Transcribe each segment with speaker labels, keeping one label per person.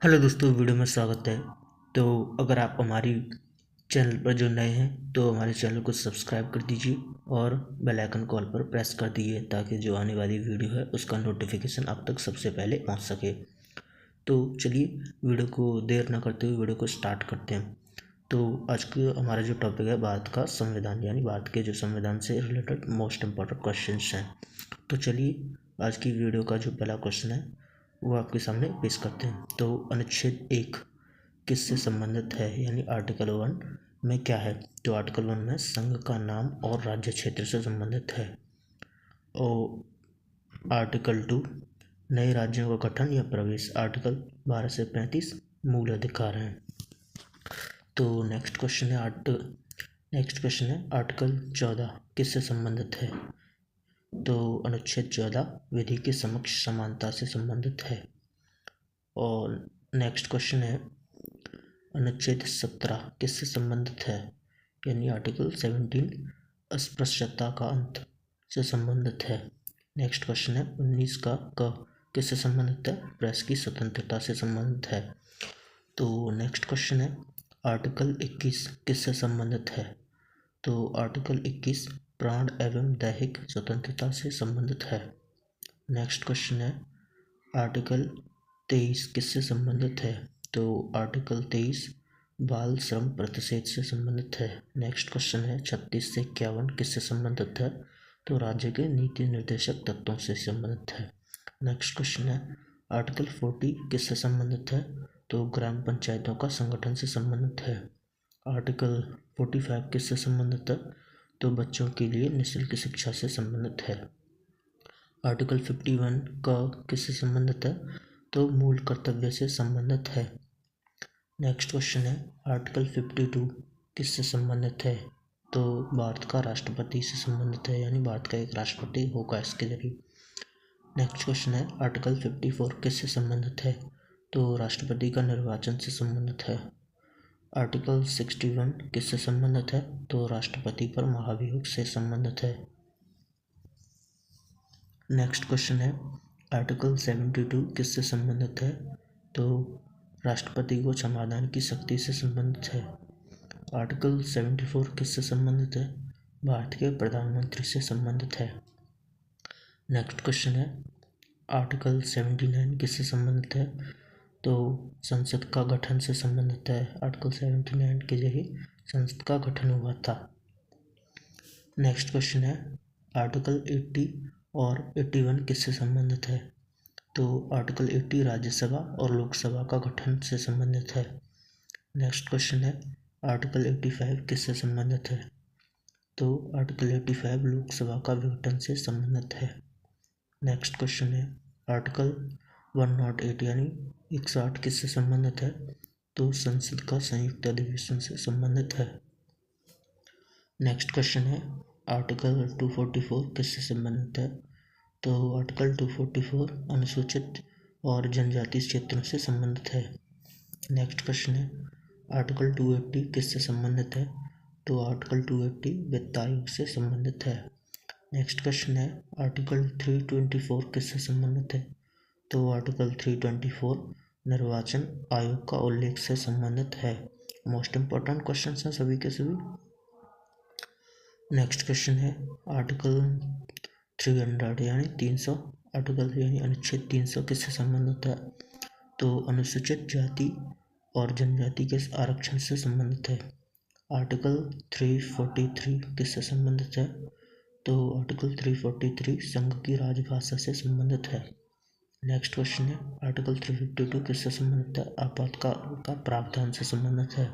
Speaker 1: Hello दोस्तों, video में स्वागत है। तो अगर आप हमारी चैनल पर जो नए हैं तो हमारे चैनल को सब्सक्राइब कर दीजिए और बेल आइकन कॉल पर प्रेस कर दीजिए ताकि जो आने वाली वीडियो है उसका नोटिफिकेशन आप तक सबसे पहले पहुंच सके। तो चलिए वीडियो को देर न करते हुए वीडियो को स्टार्ट करते हैं। तो आज का हमारा जो टॉपिक है भारत का संविधान, यानी भारत के जो संविधान से रिलेटेड मोस्ट इम्पॉर्टेंट क्वेश्चंस हैं। तो चलिए आज की वीडियो का जो पहला क्वेश्चन है वो आपके सामने पेश करते हैं। तो अनुच्छेद 1 किससे संबंधित है, यानी आर्टिकल 1 में क्या है। तो आर्टिकल 1 में संघ का नाम और राज्य क्षेत्र से संबंधित है। और आर्टिकल 2 नए राज्यों का गठन या प्रवेश। आर्टिकल 12 से 35 मूल अधिकार हैं। तो नेक्स्ट क्वेश्चन है आर्टिकल 14 किससे संबंधित है। तो अनुच्छेद 14 विधि के समक्ष समानता से संबंधित है। और नेक्स्ट क्वेश्चन है अनुच्छेद 17 किससे संबंधित है, यानी आर्टिकल 17 अस्पृश्यता का अंत से संबंधित है। नेक्स्ट क्वेश्चन है 19 का क किससे संबंधित है, प्रेस की स्वतंत्रता से संबंधित है। तो नेक्स्ट क्वेश्चन है आर्टिकल 21 किससे संबंधित है। तो आर्टिकल 21 प्राण एवं दैहिक स्वतंत्रता से संबंधित है। नेक्स्ट क्वेश्चन है आर्टिकल 23 किससे संबंधित है। तो आर्टिकल 23 बाल श्रम प्रतिषेध से संबंधित है। नेक्स्ट क्वेश्चन है 36 से 51 किससे संबंधित है। तो राज्य के नीति निर्देशक तत्वों से संबंधित है। नेक्स्ट क्वेश्चन है आर्टिकल 40 किससे संबंधित है। तो ग्राम पंचायतों का संगठन से संबंधित है। आर्टिकल 45 किससे संबंधित है। तो बच्चों के लिए निःशुल्क शिक्षा से संबंधित है। आर्टिकल 51 का किससे संबंधित है। तो मूल कर्तव्य से संबंधित है। नेक्स्ट क्वेश्चन है आर्टिकल 52 किससे संबंधित है। तो भारत का राष्ट्रपति से संबंधित है, यानी भारत का एक राष्ट्रपति होगा इसके जरिए। नेक्स्ट क्वेश्चन है आर्टिकल 54 किससे संबंधित है। तो राष्ट्रपति का निर्वाचन से संबंधित है। आर्टिकल 61 किससे संबंधित है। तो राष्ट्रपति पर महाभियोग से संबंधित है। नेक्स्ट क्वेश्चन है आर्टिकल 72 किससे संबंधित है। तो राष्ट्रपति को क्षमादान की शक्ति से संबंधित है। आर्टिकल 74 किससे संबंधित है। भारत के प्रधानमंत्री से संबंधित है। नेक्स्ट क्वेश्चन है आर्टिकल 79 किससे संबंधित है। तो संसद का गठन से संबंधित है। आर्टिकल 79 के जरिए संसद का गठन हुआ था। नेक्स्ट क्वेश्चन है आर्टिकल 80 और 81 किससे संबंधित है। तो आर्टिकल 80 राज्यसभा और लोकसभा का गठन से संबंधित है। नेक्स्ट क्वेश्चन है आर्टिकल 85 किससे संबंधित है। तो आर्टिकल 85 लोकसभा का विघटन से संबंधित है। नेक्स्ट क्वेश्चन है आर्टिकल 108 यानी 108 किससे संबंधित है। तो संसद का संयुक्त अधिवेशन से संबंधित है। नेक्स्ट क्वेश्चन है आर्टिकल 244 किससे संबंधित है। तो आर्टिकल 244 अनुसूचित और जनजाति क्षेत्रों से संबंधित है। नेक्स्ट क्वेश्चन है आर्टिकल 280 किससे संबंधित है। तो आर्टिकल 280 वित्त आयोग से संबंधित है। नेक्स्ट क्वेश्चन है आर्टिकल 324 किससे संबंधित है। तो आर्टिकल 324 निर्वाचन आयोग का उल्लेख से संबंधित है। मोस्ट इम्पोर्टेंट क्वेश्चन हैं सभी के सभी। नेक्स्ट क्वेश्चन है आर्टिकल 300 यानी 300 आर्टिकल यानी अनुच्छेद 300 किससे संबंधित है। तो अनुसूचित जाति और जनजाति के आरक्षण से संबंधित है। आर्टिकल 343 किससे संबंधित है। तो आर्टिकल 343 संघ की राजभाषा से संबंधित है। नेक्स्ट क्वेश्चन है आर्टिकल 352 किससे संबंधित है। आपातकाल का प्रावधान से संबंधित है।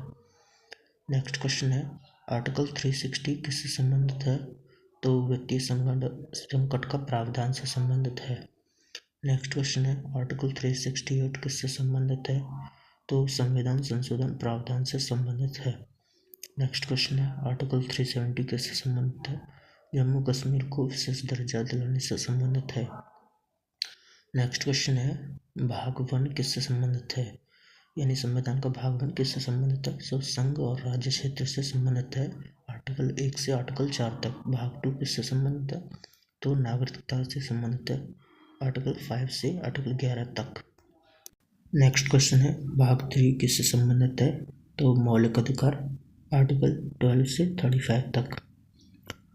Speaker 1: नेक्स्ट क्वेश्चन है आर्टिकल 360 किससे संबंधित है। तो वित्तीय संकट का प्रावधान से संबंधित है। नेक्स्ट क्वेश्चन है आर्टिकल 368 किससे संबंधित है। तो संविधान संशोधन प्रावधान से संबंधित है। नेक्स्ट क्वेश्चन है आर्टिकल 370 किससे संबंधित है। जम्मू कश्मीर को विशेष दर्जा दिलाने से संबंधित है। नेक्स्ट क्वेश्चन है भाग 1 किससे संबंधित है, यानी संविधान का भाग 1 किससे संबंधित है। सो संघ और राज्य क्षेत्र से संबंधित है। आर्टिकल 1 से आर्टिकल 4 तक। भाग 2 किससे संबंधित है। तो नागरिकता से संबंधित है। आर्टिकल 5 से आर्टिकल 11 तक। नेक्स्ट क्वेश्चन है भाग 3 किससे संबंधित है? तो मौलिक अधिकार आर्टिकल 12 से 35 तक।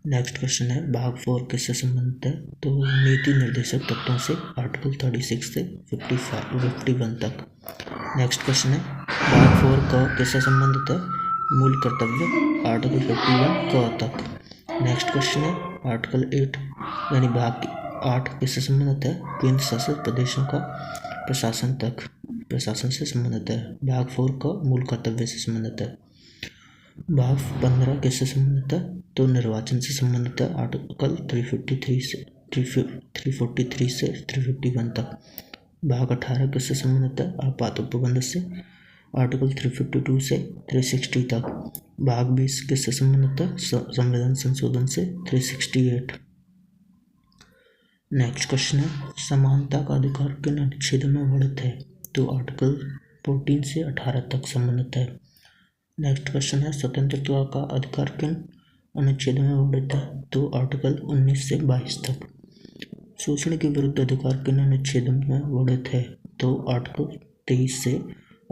Speaker 1: नेक्स्ट क्वेश्चन है भाग 4 किससे संबंधित है? तो नीति निर्देशक तत्वों से आर्टिकल 36 से 51 तक। नेक्स्ट क्वेश्चन है भाग 4 का किससे संबंधित है? मूल कर्तव्य आर्टिकल 51 क तक। नेक्स्ट क्वेश्चन है आर्टिकल 8 यानी भाग 8 किससे संबंधित है? केंद्र शासित प्रदेशों का प्रशासन से संबंधित है। भाग 4 का मूल कर्तव्य से संबंधित है। भाग 15 किससे संबंधित है? तो निर्वाचन से संबंधित है। आर्टिकल 343 से 351 तक। भाग 18 किससे संबंधित है? आपात उपबंध से आर्टिकल 352 से 360 तक। भाग 20 किससे संबंधित है? संविधान संशोधन से 368। नेक्स्ट क्वेश्चन है समानता का अधिकार किन अनुच्छेदों में वर्णित है? तो आर्टिकल 14 से 18 तक संबंधित है। नेक्स्ट क्वेश्चन है स्वतंत्रता का अधिकार किन अनुच्छेदों में वर्णित है? तो आर्टिकल 19 से 22 तक। शोषण के विरुद्ध अधिकार किन अनुच्छेदों में वर्णित है? तो आर्टिकल 23 से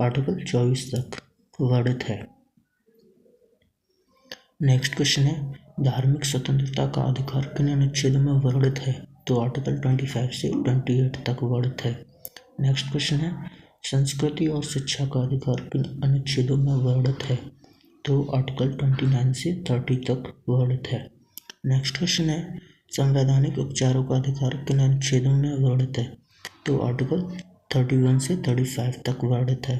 Speaker 1: आर्टिकल 24 तक वर्णित है। नेक्स्ट क्वेश्चन है धार्मिक स्वतंत्रता का अधिकार किन अनुच्छेदों में वर्णित है? तो आर्टिकल 25 से 28 तक वर्णित है। नेक्स्ट क्वेश्चन है संस्कृति और शिक्षा का अधिकार किन अनुच्छेदों में वर्णित है? तो आर्टिकल 29 से 30 तक वर्णित है। नेक्स्ट क्वेश्चन है संवैधानिक उपचारों का अधिकार किन अनुच्छेदों में वर्णित है? तो आर्टिकल 31 से 35 तक वर्णित है।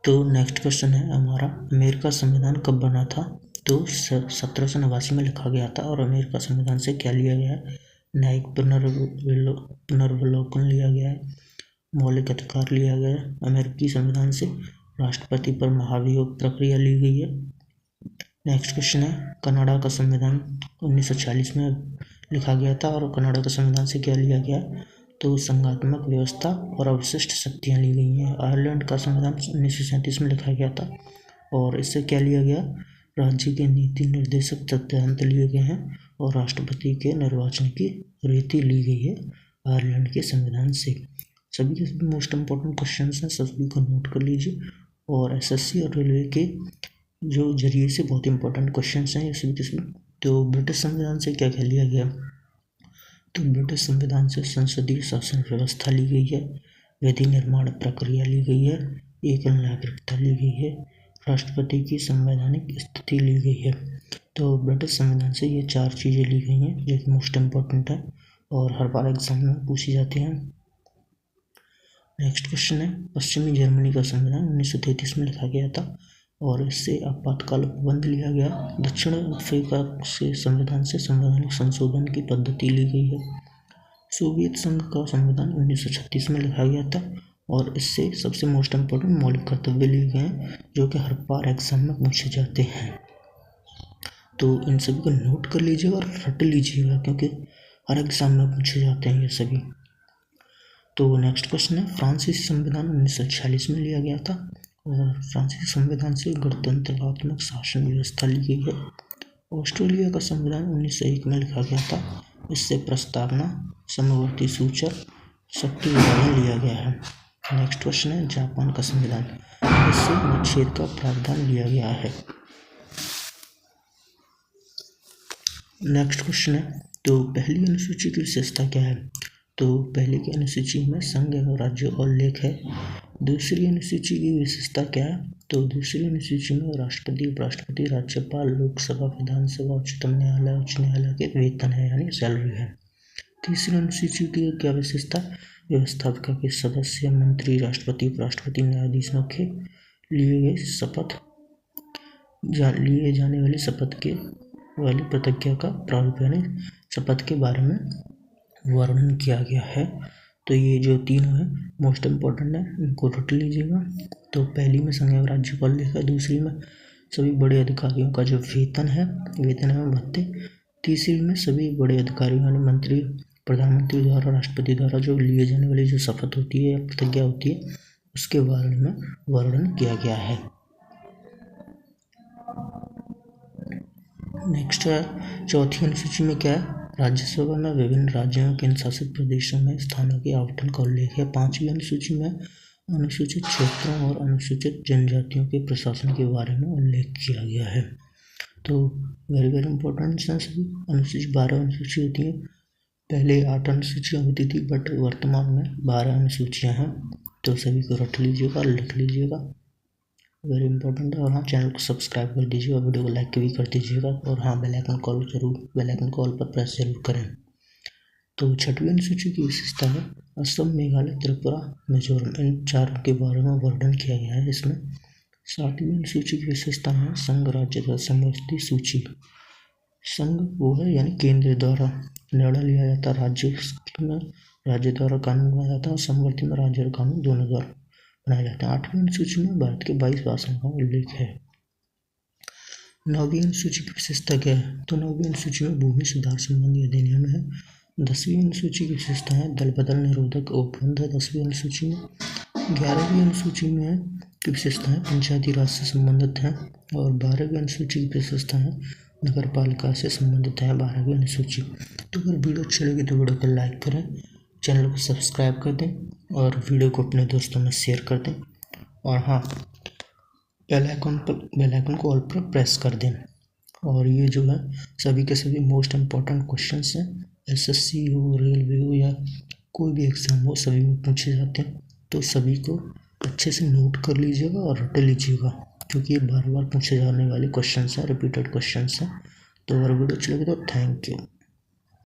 Speaker 1: तो नेक्स्ट क्वेश्चन है हमारा अमेरिका संविधान कब बना था? तो 1789 में लिखा गया था। और अमेरिका संविधान से क्या लिया गया है? न्यायिक पुनर्विलोकन लिया गया है, मौलिक अधिकार लिया गया है। अमेरिकी संविधान से राष्ट्रपति पर महाभियोग प्रक्रिया ली गई है। नेक्स्ट क्वेश्चन है कनाडा का संविधान 1940 में लिखा गया था। और कनाडा का संविधान से क्या लिया गया? तो संघात्मक व्यवस्था और अवशिष्ट शक्तियाँ ली गई हैं। आयरलैंड का संविधान 1937 में लिखा गया था। और इससे क्या लिया गया? राज्य के नीति निर्देशक तथ्यांत लिए गए हैं और राष्ट्रपति के निर्वाचन की रीति ली गई है आयरलैंड के संविधान से। सभी के सभी मोस्ट इम्पोर्टेंट क्वेश्चन हैं, सभी को नोट कर लीजिए। और एसएससी और रेलवे के जो जरिए से बहुत इंपॉर्टेंट क्वेश्चन हैं ये सभी के सभी। तो ब्रिटिश संविधान से क्या क्या लिया गया? तो ब्रिटिश संविधान से संसदीय शासन व्यवस्था ली गई है, विधि निर्माण प्रक्रिया ली गई है, एकल नागरिकता ली गई है, राष्ट्रपति की संवैधानिक स्थिति ली गई है। तो ब्रिटिश संविधान से ये 4 चीज़ें ली गई हैं जो कि मोस्ट इम्पोर्टेंट है और हर बार एग्जाम में पूछी जाती हैं। नेक्स्ट क्वेश्चन है पश्चिमी जर्मनी का संविधान 1933 में लिखा गया था और इससे आपातकाल उपबंध लिया गया। दक्षिण अफ्रीका से संविधान से संवैधानिक संशोधन की पद्धति ली गई है। सोवियत संघ का संविधान 1936 में लिखा गया था और इससे सबसे मोस्ट इम्पोर्टेंट मौलिक कर्तव्य लिए गए हैं जो कि हर बार एग्जाम में पूछे जाते हैं। तो इन सभी को नोट कर लीजिएगा और रट लीजिएगा क्योंकि हर एग्जाम में पूछे जाते हैं ये सभी। तो नेक्स्ट क्वेश्चन है फ्रांसीसी संविधान 1946 में लिया गया था और फ्रांसीसी संविधान से गणतंत्रात्मक शासन व्यवस्था ली गई है। ऑस्ट्रेलिया का संविधान 1901 में लिखा गया था। इससे प्रस्तावना, समवर्ती सूचक, शक्ति विभाजन लिया गया है। नेक्स्ट क्वेश्चन है जापान का संविधान, इससे अनुच्छेद का प्रावधान लिया गया है। नेक्स्ट क्वेश्चन है तो पहली अनुसूची की विशेषता क्या है? तो पहले की अनुसूची में संघ एवं राज्य और उल्लेख है। दूसरी अनुसूची की विशेषता क्या है? तो दूसरी अनुसूची में राष्ट्रपति, उपराष्ट्रपति, राज्यपाल, लोकसभा, विधानसभा, उच्चतम न्यायालय, उच्च न्यायालय के वेतन है यानी सैलरी है। तीसरी अनुसूची की क्या विशेषता? व्यवस्थापिका के सदस्य, मंत्री, राष्ट्रपति, उपराष्ट्रपति, न्यायाधीश, मुख्य लिए जाने वाली शपथ के वाली प्रतिज्ञा का प्रारूप यानी शपथ के बारे में वर्णन किया गया है। तो ये जो तीनों है मोस्ट इम्पोर्टेंट है, इनको रट लीजिएगा। तो पहली में संघ एवं राज्यपाल लिखा है, दूसरी में सभी बड़े अधिकारियों का जो वेतन एवं भत्ते, तीसरी में सभी बड़े अधिकारियों यानी मंत्री, प्रधानमंत्री द्वारा, राष्ट्रपति द्वारा जो लिए जाने वाली जो शपथ होती है या प्रतिज्ञा होती है उसके बारे में वर्णन किया गया है। नेक्स्ट है चौथी अनुसूची में क्या है? राज्यसभा में विभिन्न राज्यों और केंद्र शासित प्रदेशों में स्थानों के आवंटन का उल्लेख है। 5वीं अनुसूची में अनुसूचित क्षेत्रों और अनुसूचित जनजातियों के प्रशासन के बारे में उल्लेख किया गया है। तो वेरी वेरी इंपॉर्टेंट है सभी। अनुसूची 12 अनुसूची होती है, पहले 8 अनुसूचियाँ होती थी बट वर्तमान में 12 अनुसूचियाँ हैं। तो सभी को रट लीजिएगा, लिख लीजिएगा, वेरी इंपॉर्टेंट है। और हाँ, चैनल को सब्सक्राइब कर दीजिएगा, वीडियो को लाइक भी कर दीजिएगा, और हाँ बेल आइकन कॉल पर प्रेस जरूर करें। तो 6वीं अनुसूची की विशेषता है असम, मेघालय, त्रिपुरा, मिजोरम, इन चारों के बारे में वर्णन किया गया है इसमें। 7वीं अनुसूची की विशेषता है संघ राज्य तथा समवर्ती सूची। संघ वो है यानी केंद्र द्वारा निर्णय लिया जाता है, राज्य द्वारा कानून बनाया जाता है, और समवर्ती में राज्य और कानून दोनों द्वारा बनाए जाते हैं। 8वीं अनुसूची में भारत के 22 भाषाओं का उल्लेख है। 9वीं अनुसूची की विशेषता क्या है? तो 9वीं अनुसूची में भूमि सुधार संबंधी अधिनियम है। 10वीं अनुसूची की विशेषता है दल बदल निरोधक उपबंध है 10वीं अनुसूची में। 11वीं अनुसूची में की विशेषता है पंचायती राज से संबंधित है, और 12वीं अनुसूची की विशेषता है नगर पालिका से संबंधित है 12वीं अनुसूची। तो अगर वीडियो अच्छी लगी तो वीडियो को लाइक करें, चैनल को सब्सक्राइब कर दें, और वीडियो को अपने दोस्तों में शेयर कर दें, और हाँ बेल आइकन को ऑल पर प्रेस कर दें। और ये जो है सभी के सभी मोस्ट इम्पॉर्टेंट क्वेश्चंस हैं, एसएससी हो, रेलवे हो, या कोई भी एग्ज़ाम हो, सभी में पूछे जाते हैं। तो सभी को अच्छे से नोट कर लीजिएगा और रट लीजिएगा, क्योंकि ये बार बार पूछे जाने वाले क्वेश्चंस हैं, रिपीटेड क्वेश्चंस हैं। तो अगर वीडियो अच्छी लगे तो थैंक यू।